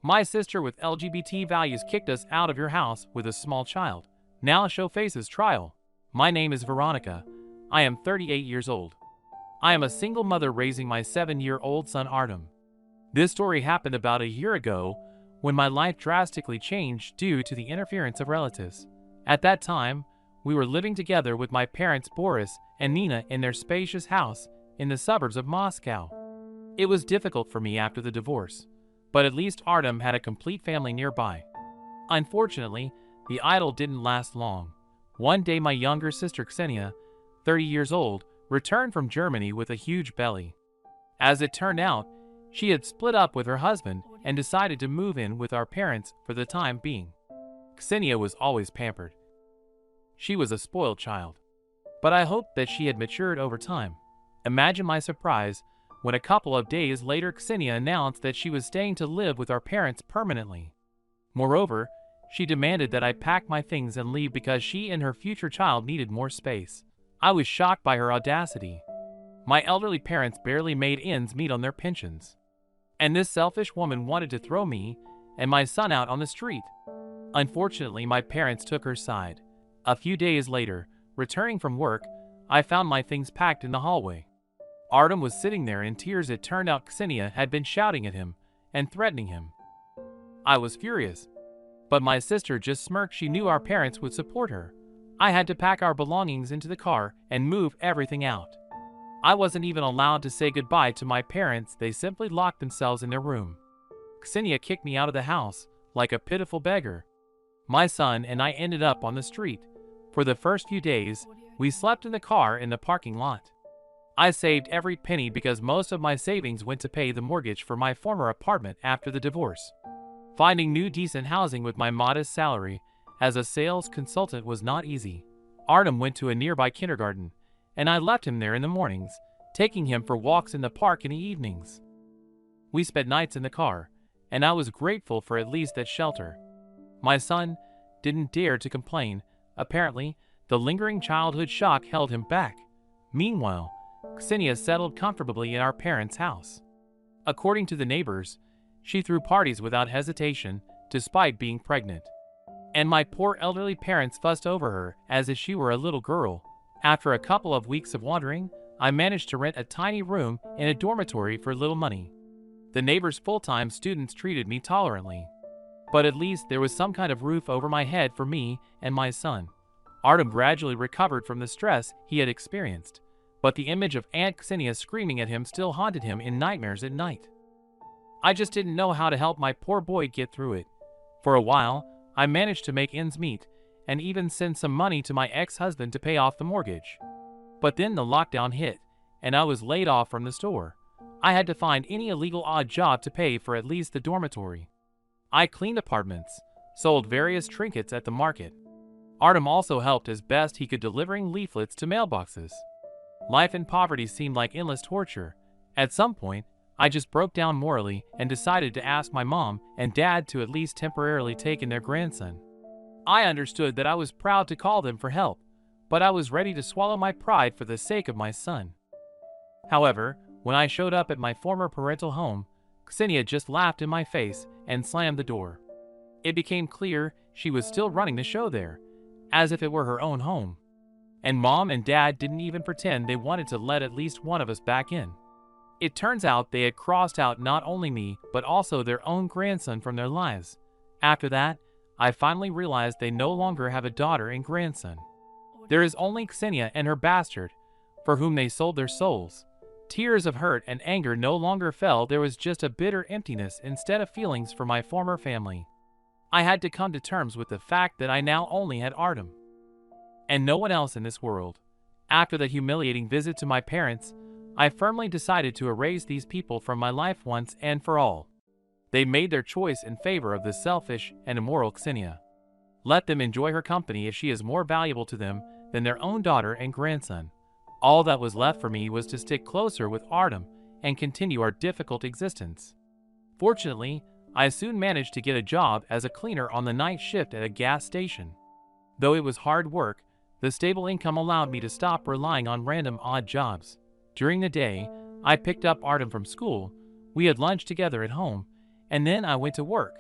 My sister with LGBT values kicked us out of your house with a small child. Now show faces trial. My name is Veronica. I am 38 years old. I am a single mother raising my 7-year-old son Artem. This story happened about a year ago when my life drastically changed due to the interference of relatives. At that time, we were living together with my parents Boris and Nina in their spacious house in the suburbs of Moscow. It was difficult for me after the divorce, but at least Artem had a complete family nearby. Unfortunately, the idyll didn't last long. One day my younger sister Ksenia, 30 years old, returned from Germany with a huge belly. As it turned out, she had split up with her husband and decided to move in with our parents for the time being. Ksenia was always pampered. She was a spoiled child. But I hoped that she had matured over time. Imagine my surprise when a couple of days later Ksenia announced that she was staying to live with our parents permanently. Moreover, she demanded that I pack my things and leave because she and her future child needed more space. I was shocked by her audacity. My elderly parents barely made ends meet on their pensions. And this selfish woman wanted to throw me and my son out on the street. Unfortunately, my parents took her side. A few days later, returning from work, I found my things packed in the hallway. Artem was sitting there in tears. It turned out Ksenia had been shouting at him and threatening him. I was furious, but my sister just smirked. She knew our parents would support her. I had to pack our belongings into the car and move everything out. I wasn't even allowed to say goodbye to my parents. They simply locked themselves in their room. Ksenia kicked me out of the house like a pitiful beggar. My son and I ended up on the street. For the first few days, we slept in the car in the parking lot. I saved every penny because most of my savings went to pay the mortgage for my former apartment after the divorce. Finding new decent housing with my modest salary as a sales consultant was not easy. Artem went to a nearby kindergarten, and I left him there in the mornings, taking him for walks in the park in the evenings. We spent nights in the car, and I was grateful for at least that shelter. My son didn't dare to complain. Apparently, the lingering childhood shock held him back. Meanwhile, Ksenia settled comfortably in our parents' house. According to the neighbors, she threw parties without hesitation, despite being pregnant. And my poor elderly parents fussed over her as if she were a little girl. After a couple of weeks of wandering, I managed to rent a tiny room in a dormitory for little money. The neighbors' full-time students treated me tolerantly. But at least there was some kind of roof over my head for me and my son. Artem gradually recovered from the stress he had experienced, but the image of Aunt Ksenia screaming at him still haunted him in nightmares at night. I just didn't know how to help my poor boy get through it. For a while, I managed to make ends meet, and even send some money to my ex-husband to pay off the mortgage. But then the lockdown hit, and I was laid off from the store. I had to find any illegal odd job to pay for at least the dormitory. I cleaned apartments, sold various trinkets at the market. Artem also helped as best he could delivering leaflets to mailboxes. Life in poverty seemed like endless torture. At some point, I just broke down morally and decided to ask my mom and dad to at least temporarily take in their grandson. I understood that I was proud to call them for help, but I was ready to swallow my pride for the sake of my son. However, when I showed up at my former parental home, Ksenia just laughed in my face and slammed the door. It became clear she was still running the show there, as if it were her own home. And Mom and Dad didn't even pretend they wanted to let at least one of us back in. It turns out they had crossed out not only me, but also their own grandson from their lives. After that, I finally realized they no longer have a daughter and grandson. There is only Ksenia and her bastard, for whom they sold their souls. Tears of hurt and anger no longer fell. There was just a bitter emptiness instead of feelings for my former family. I had to come to terms with the fact that I now only had Artem, and no one else in this world. After the humiliating visit to my parents, I firmly decided to erase these people from my life once and for all. They made their choice in favor of the selfish and immoral Ksenia. Let them enjoy her company if she is more valuable to them than their own daughter and grandson. All that was left for me was to stick closer with Artem and continue our difficult existence. Fortunately, I soon managed to get a job as a cleaner on the night shift at a gas station. Though it was hard work, the stable income allowed me to stop relying on random odd jobs. During the day, I picked up Artem from school, we had lunch together at home, and then I went to work.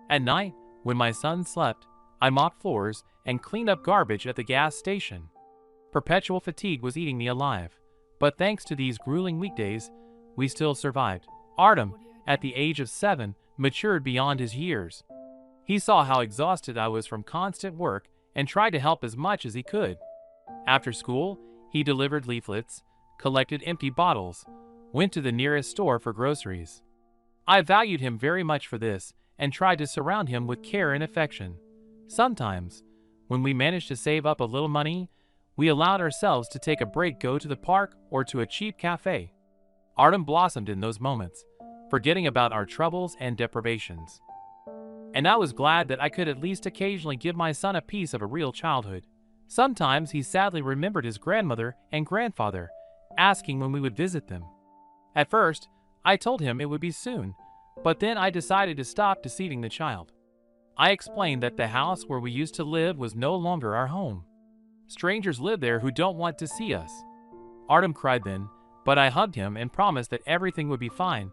At night, when my son slept, I mopped floors and cleaned up garbage at the gas station. Perpetual fatigue was eating me alive, but thanks to these grueling weekdays, we still survived. Artem, at the age of 7, matured beyond his years. He saw how exhausted I was from constant work and tried to help as much as he could. After school, he delivered leaflets, collected empty bottles, went to the nearest store for groceries. I valued him very much for this and tried to surround him with care and affection. Sometimes, when we managed to save up a little money, we allowed ourselves to take a break, go to the park or to a cheap cafe. Artem blossomed in those moments, forgetting about our troubles and deprivations. And I was glad that I could at least occasionally give my son a piece of a real childhood. Sometimes he sadly remembered his grandmother and grandfather, asking when we would visit them. At first, I told him it would be soon, but then I decided to stop deceiving the child. I explained that the house where we used to live was no longer our home. Strangers live there who don't want to see us. Artem cried then, but I hugged him and promised that everything would be fine.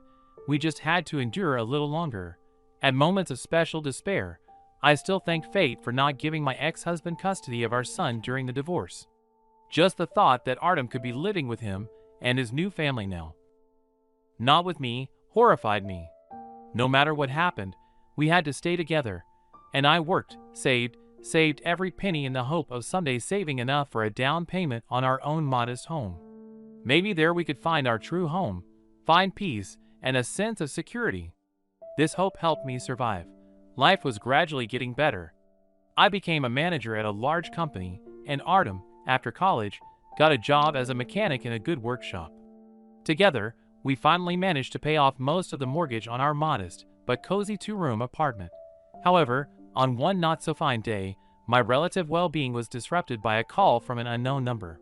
We just had to endure a little longer. At moments of special despair, I still thanked fate for not giving my ex-husband custody of our son during the divorce. Just the thought that Artem could be living with him and his new family now, not with me, horrified me. No matter what happened, we had to stay together, and I worked, saved every penny in the hope of someday saving enough for a down payment on our own modest home. Maybe there we could find our true home, find peace, and a sense of security. This hope helped me survive. Life was gradually getting better. I became a manager at a large company, and Artem, after college, got a job as a mechanic in a good workshop. Together, we finally managed to pay off most of the mortgage on our modest but cozy 2-room apartment. However, on one not-so-fine day, my relative well-being was disrupted by a call from an unknown number.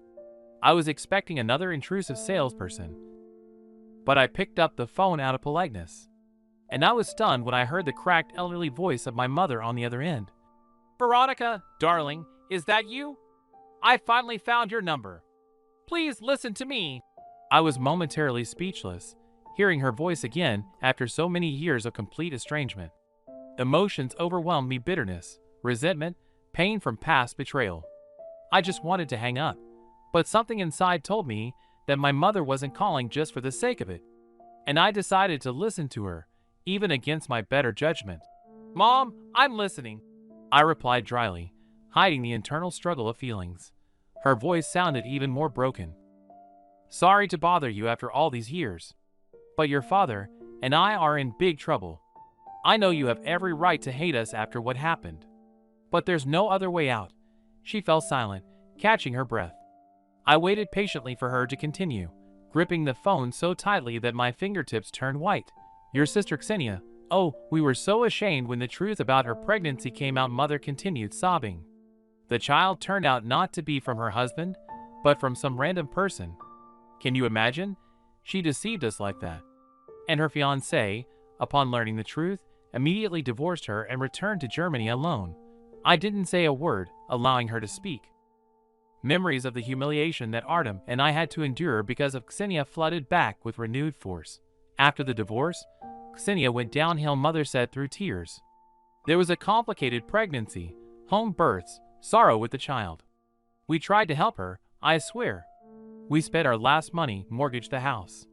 I was expecting another intrusive salesperson, but I picked up the phone out of politeness. And I was stunned when I heard the cracked elderly voice of my mother on the other end. "Veronica, darling, is that you? I finally found your number. Please listen to me." I was momentarily speechless, hearing her voice again after so many years of complete estrangement. Emotions overwhelmed me: bitterness, resentment, pain from past betrayal. I just wanted to hang up, but something inside told me that my mother wasn't calling just for the sake of it, and I decided to listen to her, even against my better judgment. "Mom, I'm listening," I replied dryly, hiding the internal struggle of feelings. Her voice sounded even more broken. "Sorry to bother you after all these years, but your father and I are in big trouble. I know you have every right to hate us after what happened, but there's no other way out." She fell silent, catching her breath. I waited patiently for her to continue, gripping the phone so tightly that my fingertips turned white. "Your sister Ksenia, oh, we were so ashamed when the truth about her pregnancy came out," Mother continued, sobbing. "The child turned out not to be from her husband, but from some random person. Can you imagine? She deceived us like that. And her fiancé, upon learning the truth, immediately divorced her and returned to Germany alone." I didn't say a word, allowing her to speak. Memories of the humiliation that Artem and I had to endure because of Ksenia flooded back with renewed force. After the divorce, Ksenia went downhill, Mother said through tears. There was a complicated pregnancy, home births, sorrow with the child. We tried to help her, I swear. We spent our last money, mortgaged the house.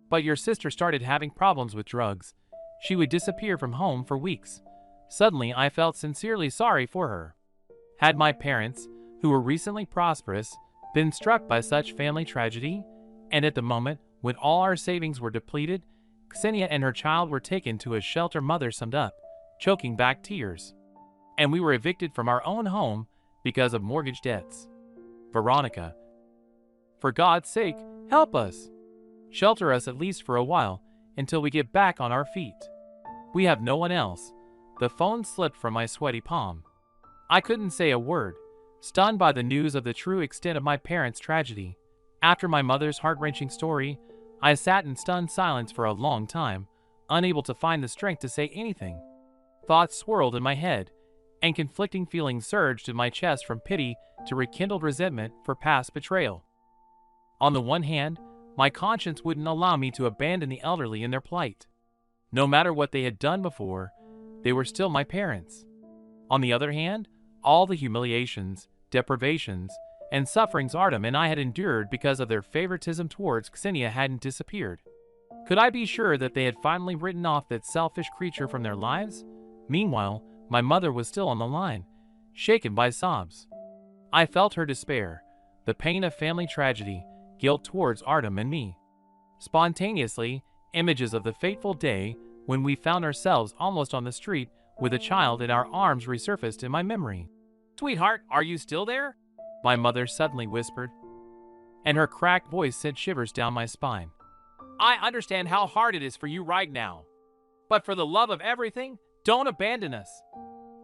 But your sister started having problems with drugs. She would disappear from home for weeks. Suddenly, I felt sincerely sorry for her. Had my parents, who were recently prosperous, been struck by such family tragedy? And at the moment, when all our savings were depleted, Ksenia and her child were taken to a shelter, Mother summed up, choking back tears. And we were evicted from our own home because of mortgage debts. "Veronica, for God's sake, help us. Shelter us at least for a while, until we get back on our feet. We have no one else." The phone slipped from my sweaty palm. I couldn't say a word, stunned by the news of the true extent of my parents' tragedy. After my mother's heart-wrenching story, I sat in stunned silence for a long time, unable to find the strength to say anything. Thoughts swirled in my head, and conflicting feelings surged in my chest, from pity to rekindled resentment for past betrayal. On the one hand, my conscience wouldn't allow me to abandon the elderly in their plight. No matter what they had done before, they were still my parents. On the other hand, all the humiliations, deprivations, and sufferings Artem and I had endured because of their favoritism towards Ksenia hadn't disappeared. Could I be sure that they had finally written off that selfish creature from their lives? Meanwhile, my mother was still on the line, shaken by sobs. I felt her despair, the pain of family tragedy, guilt towards Artem and me. Spontaneously, images of the fateful day when we found ourselves almost on the street with a child in our arms resurfaced in my memory. "Sweetheart, are you still there?" my mother suddenly whispered, and her cracked voice sent shivers down my spine. "I understand how hard it is for you right now, but for the love of everything, don't abandon us.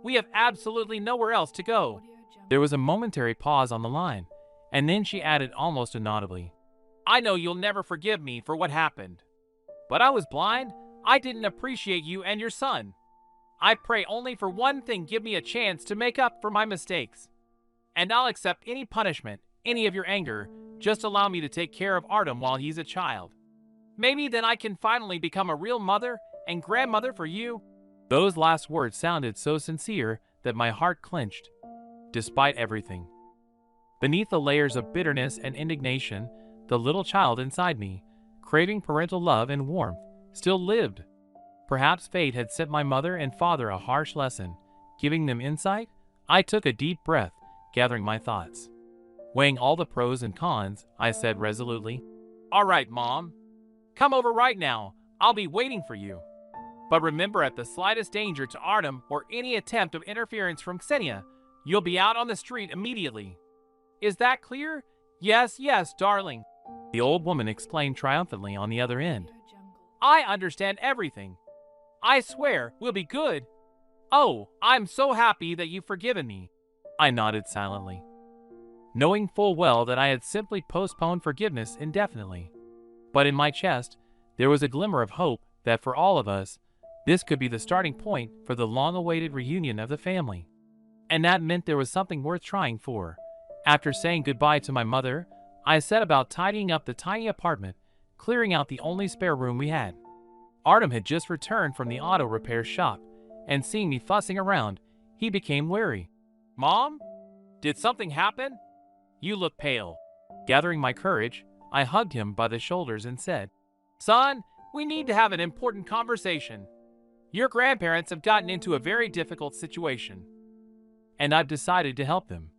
We have absolutely nowhere else to go." There was a momentary pause on the line, and then she added almost inaudibly, "I know you'll never forgive me for what happened, but I was blind. I didn't appreciate you and your son. I pray only for one thing: give me a chance to make up for my mistakes. And I'll accept any punishment, any of your anger. Just allow me to take care of Artem while he's a child. Maybe then I can finally become a real mother and grandmother for you." Those last words sounded so sincere that my heart clenched. Despite everything, beneath the layers of bitterness and indignation, the little child inside me, craving parental love and warmth, still lived. Perhaps fate had sent my mother and father a harsh lesson, giving them insight. I took a deep breath, gathering my thoughts. Weighing all the pros and cons, I said resolutely, "All right, Mom. Come over right now. I'll be waiting for you. But remember, at the slightest danger to Artem or any attempt of interference from Ksenia, you'll be out on the street immediately. Is that clear?" "Yes, yes, darling," the old woman explained triumphantly on the other end. "I understand everything. I swear we'll be good. Oh, I'm so happy that you've forgiven me." I nodded silently, knowing full well that I had simply postponed forgiveness indefinitely. But in my chest, there was a glimmer of hope that for all of us, this could be the starting point for the long-awaited reunion of the family. And that meant there was something worth trying for. After saying goodbye to my mother, I set about tidying up the tiny apartment, clearing out the only spare room we had. Artem had just returned from the auto repair shop, and seeing me fussing around, he became wary. "Mom? Did something happen? You look pale." Gathering my courage, I hugged him by the shoulders and said, "Son, we need to have an important conversation. Your grandparents have gotten into a very difficult situation, and I've decided to help them.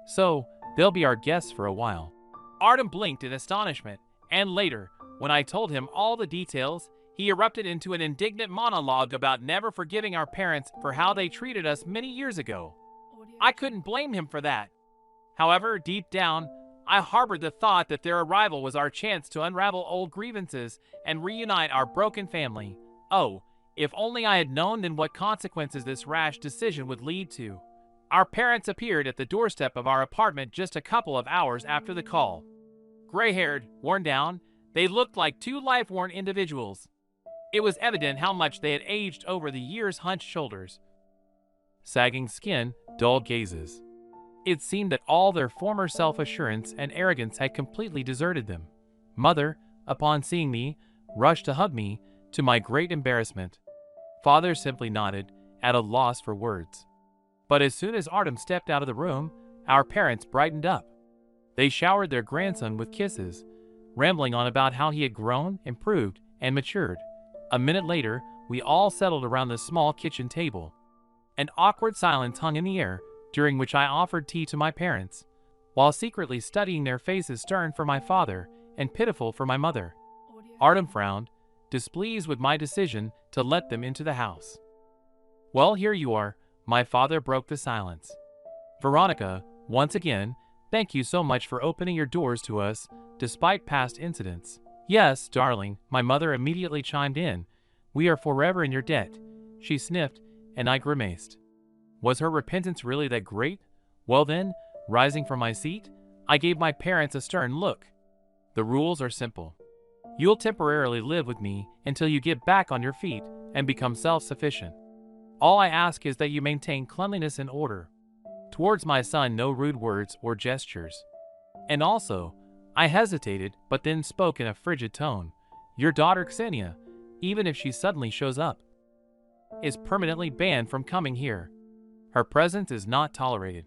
So, they'll be our guests for a while." Artem blinked in astonishment, and later, when I told him all the details, he erupted into an indignant monologue about never forgiving our parents for how they treated us many years ago. I couldn't blame him for that. However, deep down, I harbored the thought that their arrival was our chance to unravel old grievances and reunite our broken family. Oh, if only I had known then what consequences this rash decision would lead to. Our parents appeared at the doorstep of our apartment just a couple of hours after the call. Gray-haired, worn down, they looked like two life-worn individuals. It was evident how much they had aged over the years. Hunched shoulders, sagging skin, dull gazes. It seemed that all their former self-assurance and arrogance had completely deserted them. Mother, upon seeing me, rushed to hug me, to my great embarrassment. Father simply nodded, at a loss for words. But as soon as Artem stepped out of the room, our parents brightened up. They showered their grandson with kisses, rambling on about how he had grown, improved, and matured. A minute later, we all settled around the small kitchen table. An awkward silence hung in the air, during which I offered tea to my parents, while secretly studying their faces, stern for my father and pitiful for my mother. Artem frowned, displeased with my decision to let them into the house. "Well, here you are," my father broke the silence. "Veronica, once again, thank you so much for opening your doors to us, despite past incidents." "Yes, darling," my mother immediately chimed in. "We are forever in your debt." She sniffed, and I grimaced. Was her repentance really that great? Well then, rising from my seat, I gave my parents a stern look. "The rules are simple. You'll temporarily live with me until you get back on your feet and become self-sufficient. All I ask is that you maintain cleanliness and order. Towards my son, no rude words or gestures. And also," I hesitated, but then spoke in a frigid tone, "your daughter Ksenia, even if she suddenly shows up, is permanently banned from coming here. Her presence is not tolerated.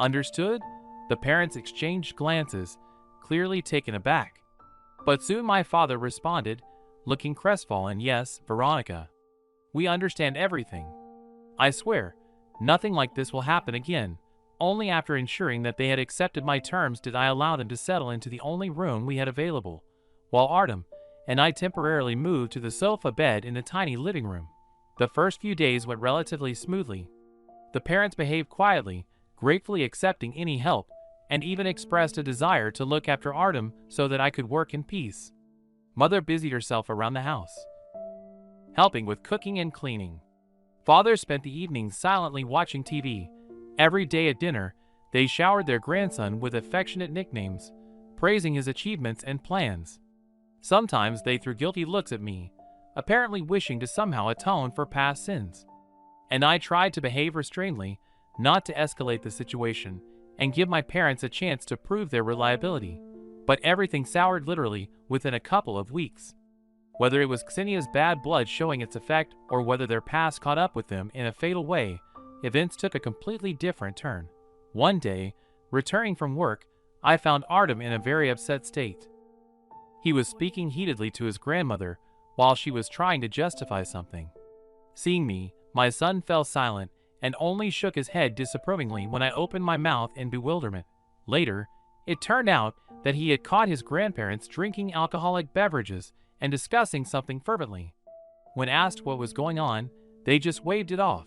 Understood? The parents exchanged glances, clearly taken aback. But soon my father responded, looking crestfallen. Yes, Veronica. We understand everything. I swear, nothing like this will happen again. Only after ensuring that they had accepted my terms did I allow them to settle into the only room we had available, while Artem and I temporarily moved to the sofa bed in the tiny living room. The first few days went relatively smoothly. The parents behaved quietly, gratefully accepting any help, and even expressed a desire to look after Artem so that I could work in peace. Mother busied herself around the house, helping with cooking and cleaning. Father spent the evenings silently watching TV. Every day at dinner, they showered their grandson with affectionate nicknames, praising his achievements and plans. Sometimes they threw guilty looks at me, apparently wishing to somehow atone for past sins. And I tried to behave restrainedly, not to escalate the situation, and give my parents a chance to prove their reliability. But everything soured literally within a couple of weeks. Whether it was Ksenia's bad blood showing its effect or whether their past caught up with them in a fatal way, events took a completely different turn. One day, returning from work, I found Artem in a very upset state. He was speaking heatedly to his grandmother while she was trying to justify something. Seeing me, my son fell silent and only shook his head disapprovingly when I opened my mouth in bewilderment. Later, it turned out that he had caught his grandparents drinking alcoholic beverages and discussing something fervently. When asked what was going on, they just waved it off.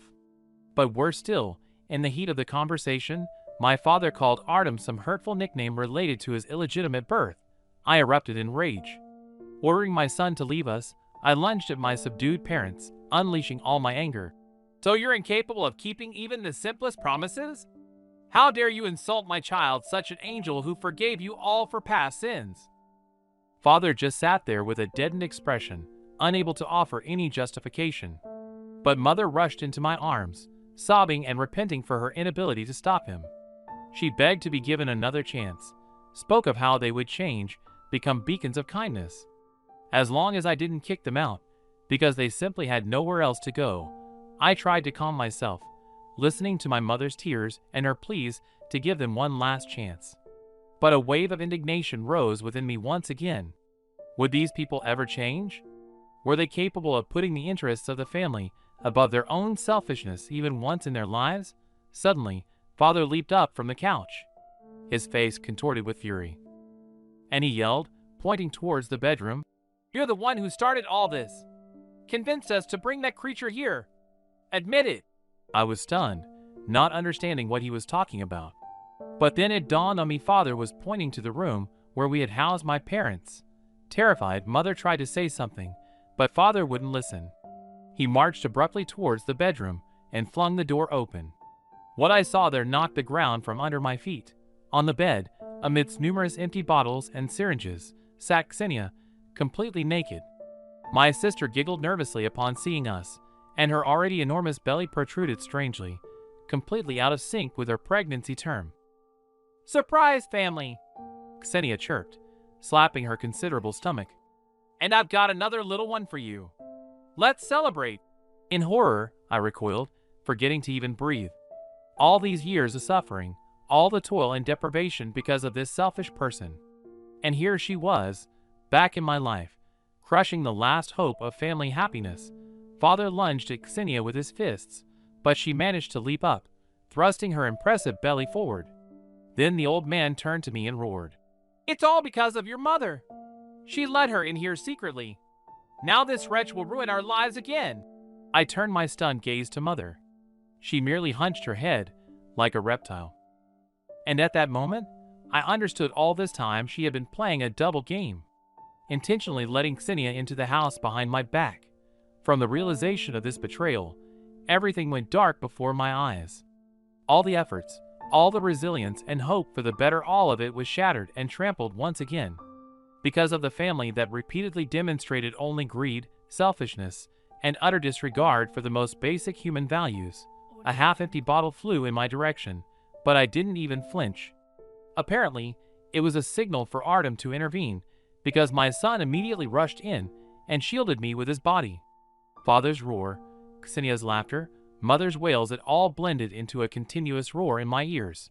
But worse still, in the heat of the conversation, my father called Artem some hurtful nickname related to his illegitimate birth. I erupted in rage. Ordering my son to leave us, I lunged at my subdued parents, unleashing all my anger. So you're incapable of keeping even the simplest promises? How dare you insult my child, such an angel who forgave you all for past sins? Father just sat there with a deadened expression, unable to offer any justification. But Mother rushed into my arms, sobbing and repenting for her inability to stop him. She begged to be given another chance, spoke of how they would change, become beacons of kindness. As long as I didn't kick them out, because they simply had nowhere else to go, I tried to calm myself, listening to my mother's tears and her pleas to give them one last chance. But a wave of indignation rose within me once again. Would these people ever change? Were they capable of putting the interests of the family above their own selfishness even once in their lives? Suddenly, Father leaped up from the couch, his face contorted with fury. And he yelled, pointing towards the bedroom, "You're the one who started all this. Convinced us to bring that creature here. Admit it." I was stunned, not understanding what he was talking about. But then it dawned on me Father was pointing to the room where we had housed my parents. Terrified, Mother tried to say something, but Father wouldn't listen. He marched abruptly towards the bedroom and flung the door open. What I saw there knocked the ground from under my feet. On the bed, amidst numerous empty bottles and syringes, sat Ksenia, completely naked. My sister giggled nervously upon seeing us, and her already enormous belly protruded strangely, completely out of sync with her pregnancy term. "Surprise, family!" Ksenia chirped, slapping her considerable stomach. "And I've got another little one for you. Let's celebrate!" In horror, I recoiled, forgetting to even breathe. All these years of suffering, all the toil and deprivation because of this selfish person. And here she was, back in my life, crushing the last hope of family happiness. Father lunged at Ksenia with his fists, but she managed to leap up, thrusting her impressive belly forward. Then the old man turned to me and roared, "It's all because of your mother. She led her in here secretly. Now this wretch will ruin our lives again." I turned my stunned gaze to Mother. She merely hunched her head, like a reptile. And at that moment, I understood all this time she had been playing a double game, intentionally letting Ksenia into the house behind my back. From the realization of this betrayal, everything went dark before my eyes. All the efforts, all the resilience and hope for the better, all of it was shattered and trampled once again. Because of the family that repeatedly demonstrated only greed, selfishness, and utter disregard for the most basic human values. A half-empty bottle flew in my direction, but I didn't even flinch. Apparently, it was a signal for Artem to intervene, because my son immediately rushed in, and shielded me with his body. Father's roar, Ksenia's laughter, mother's wails, it all blended into a continuous roar in my ears.